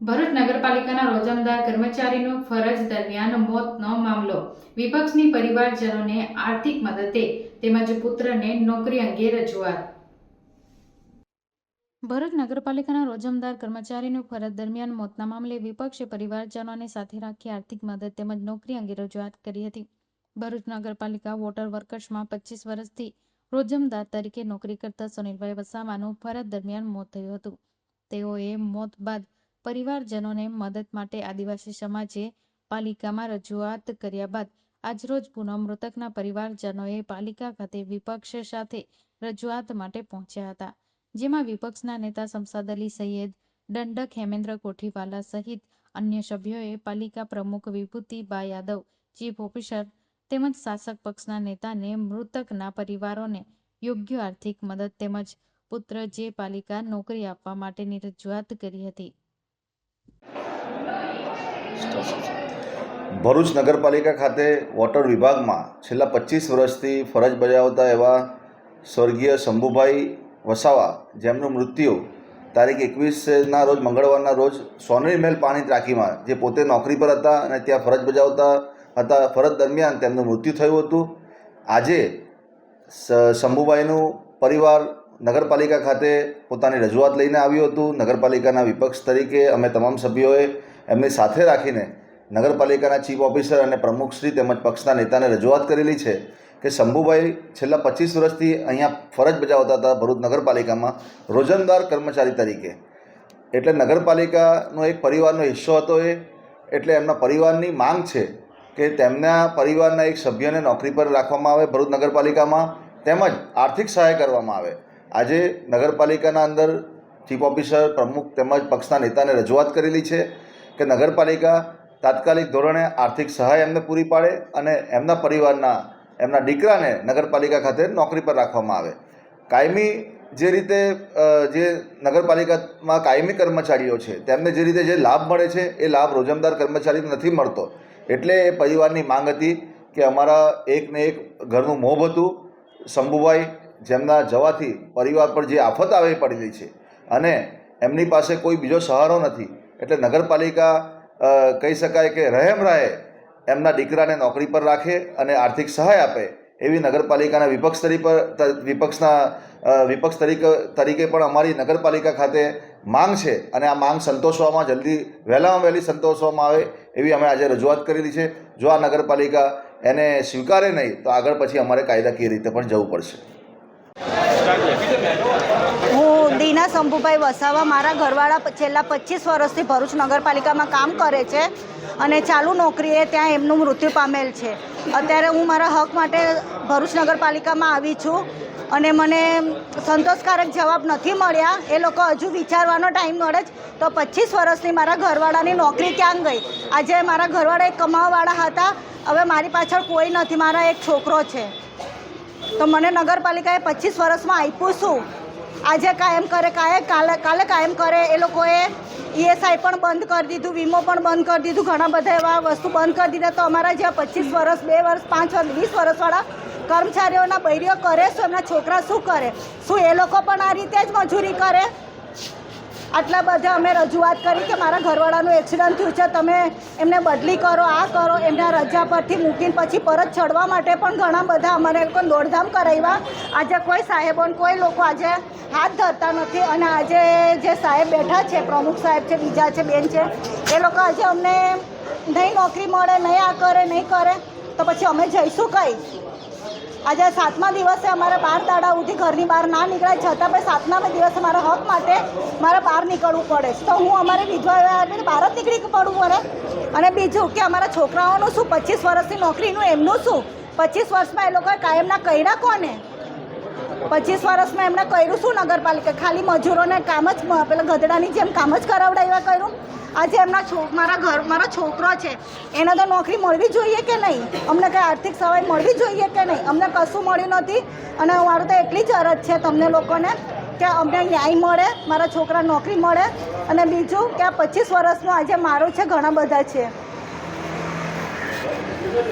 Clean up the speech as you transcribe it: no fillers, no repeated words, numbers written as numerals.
ભરૂચ નગરપાલિકાના રોજમદાર કર્મચારીનું ફરજ દરમિયાન મોતનો મામલો. વિપક્ષની પરિવારજનોને આર્થિક મદદે તેમજ પુત્રને નોકરી અંગે રજૂઆત. ભરૂચ નગરપાલિકાના રોજમદાર કર્મચારીનું ફરજ દરમિયાન મોતના મામલે વિપક્ષે પરિવારજનોને સાથે રાખી આર્થિક મદદ તેમજ નોકરી અંગે રજૂઆત કરી હતી. ભરૂચ નગરપાલિકા વોટર વર્કસમાં 25 વર્ષથી રોજમદાર તરીકે નોકરી કરતા સુનિલભાઈ વસાવાનું ફરજ દરમિયાન મોત થયું હતું. તેઓએ મોત બાદ પરિવારજનોને મદદ માટે આદિવાસી સમાજે પાલિકામાં રજૂઆત કર્યા બાદ આજરોજ પુનઃ મૃતકના પરિવારજનોએ પાલિકા ખાતે વિપક્ષ સાથે રજૂઆત માટે પહોંચ્યા હતા, જેમાં વિપક્ષના નેતા શમશાદ અલી સૈયદ, દંડક હેમેન્દ્ર કોઠીવાલા સહિત અન્ય સભ્યોએ પાલિકા પ્રમુખ વિભૂતિબા યાદવ, ચીફ ઓફિસર તેમજ શાસક પક્ષના નેતાને મૃતકના પરિવારોને યોગ્ય આર્થિક મદદ તેમજ પુત્ર જે પાલિકા નોકરી આપવા માટેની રજૂઆત કરી હતી. ભરૂચ નગરપાલિકા ખાતે વોટર વિભાગમાં છેલ્લા 25 વર્ષથી ફરજ બજાવતા એવા સ્વર્ગીય શંભુભાઈ વસાવા, જેમનું મૃત્યુ તારીખ 21ના રોજ મંગળવારના રોજ સોનેરી મહેલ પાણી ટાંકીમાં, જે પોતે નોકરી પર હતા અને ત્યાં ફરજ બજાવતા હતા, ફરજ દરમિયાન તેમનું મૃત્યુ થયું હતું. આજે શંભુભાઈનું પરિવાર નગરપાલિકા ખાતે પોતાની રજૂઆત લઈને આવ્યું હતું. નગરપાલિકાના વિપક્ષ તરીકે અમે તમામ સભ્યોએ એમની સાથે રાખીને નગરપાલિકાના ચીફ ઓફિસર અને પ્રમુખશ્રી તેમજ પક્ષના નેતાને રજૂઆત કરેલી છે કે શંભુભાઈ છેલ્લા 25 વર્ષથી અહીંયા ફરજ બજાવતા હતા ભરૂચ નગરપાલિકામાં રોજમદાર કર્મચારી તરીકે. એટલે નગરપાલિકાનો એક પરિવારનો હિસ્સો હતો એ. એટલે એમના પરિવારની માંગ છે કે તેમના પરિવારના એક સભ્યને નોકરી પર રાખવામાં આવે ભરૂચ નગરપાલિકામાં, તેમજ આર્થિક સહાય કરવામાં આવે. આજે નગરપાલિકાના અંદર ચીફ ઓફિસર, પ્રમુખ તેમજ પક્ષના નેતાને રજૂઆત કરેલી છે કે નગરપાલિકા તાત્કાલિક ધોરણે આર્થિક સહાય એમને પૂરી પાડે અને એમના પરિવારના, એમના દીકરાને નગરપાલિકા ખાતે નોકરી પર રાખવામાં આવે. કાયમી જે રીતે જે નગરપાલિકામાં કાયમી કર્મચારીઓ છે તેમને જે રીતે જે લાભ મળે છે એ લાભ રોજમદાર કર્મચારીને નથી મળતો. એટલે એ પરિવારની માંગ હતી કે અમારા એકને એક ઘરનું મોભ હતું શંભુભાઈ, જેમના જવાથી પરિવાર પર જે આફત આવી પડેલી છે અને એમની પાસે કોઈ બીજો સહારો નથી. એટલે નગરપાલિકા કહી શકાય કે રહેમ રહે એમના દીકરાને નોકરી પર રાખે અને આર્થિક સહાય આપે એવી નગરપાલિકાના વિપક્ષ તરીકે પણ અમારી નગરપાલિકા ખાતે માંગ છે અને આ માંગ સંતોષવામાં વહેલામાં વહેલી સંતોષવામાં આવે એવી અમે આજે રજૂઆત કરેલી છે. જો આ નગરપાલિકા એને સ્વીકારે નહીં તો આગળ પછી અમારે કાયદાકીય રીતે પણ જવું પડશે. હું દીના શંભુભાઈ વસાવા, મારા ઘરવાળા છેલ્લા 25 વર્ષથી ભરૂચ નગરપાલિકામાં કામ કરે છે અને ચાલુ નોકરીએ ત્યાં એમનું મૃત્યુ પામેલ છે. અત્યારે હું મારા હક માટે ભરૂચ નગરપાલિકામાં આવી છું અને મને સંતોષકારક જવાબ નથી મળ્યા. એ લોકો હજુ વિચારવાનો ટાઈમ મળે જ તો 25 વર્ષની મારા ઘરવાળાની નોકરી ક્યાં ગઈ? આજે મારા ઘરવાળા એક કમાવાવાળા હતા, હવે મારી પાછળ કોઈ નથી, મારા એક છોકરો છે. તો મને નગરપાલિકાએ 25 વર્ષમાં આપ્યું શું? આજે કાયમ કરે, કાલે કાયમ કરે. એ લોકોએ ESI પણ બંધ કરી દીધું, વીમો પણ બંધ કરી દીધું, ઘણા બધા એવા વસ્તુ બંધ કરી દીધા. તો અમારા જે 25 વર્ષ, 2 વર્ષ, 5 વર્ષ, 20 વર્ષવાળા કર્મચારીઓના બૈરીઓ કરે શું? એમના છોકરા શું કરે? શું એ લોકો પણ આ રીતે જ મજૂરી કરે? આટલા બધા અમે રજૂઆત કરી કે મારા ઘરવાળાનું એક્સિડન્ટ થયું છે, તમે એમને બદલી કરો, આ કરો. એમના રજા પરથી મૂકીને પછી પરત ચડવા માટે પણ ઘણા બધા અમારે લોકોને દોડધામ કરાવ્યા. આજે કોઈ સાહેબોને, કોઈ લોકો આજે હાથ ધરતા નથી. અને આજે જે સાહેબ બેઠા છે, પ્રમુખ સાહેબ છે, બીજા છે, બેન છે, એ લોકો આજે અમને નહીં નોકરી મળે, નહીં આ કરે, નહીં કરે તો પછી અમે જઈશું કઈ? આજે 7મા દિવસે અમારે 12 દાડા સુધી ઘરની બહાર ના નીકળાય, છતાં પણ 7મા દિવસે મારા હક માટે મારે બહાર નીકળવું પડે છે. તો હું અમારી વિધવા બહાર જ નીકળી પડવું પડે. અને બીજું કે અમારા છોકરાઓનું શું? 25 વર્ષની નોકરીનું એમનું શું? 25 વર્ષમાં એ લોકોએ કાયમના કર્યા કોને? 25 વર્ષમાં એમને કર્યું શું નગરપાલિકા? ખાલી મજૂરોને કામ જ પેલા ગધડાની જેમ કામ જ કરાવડાવ્યા કર્યું. આજે મારો છોકરો છે, એને તો નોકરી મળવી જોઈએ કે નહીં? અમને કંઈ આર્થિક સહાય મળવી જોઈએ કે નહીં? અમને કશું મળ્યું નથી. અને મારું તો એટલી જ અરજ છે તમને લોકોને કે અમને ન્યાય મળે, મારા છોકરા નોકરી મળે. અને બીજું કે આ 25 વર્ષનું આજે મારું છે, ઘણા બધા છે.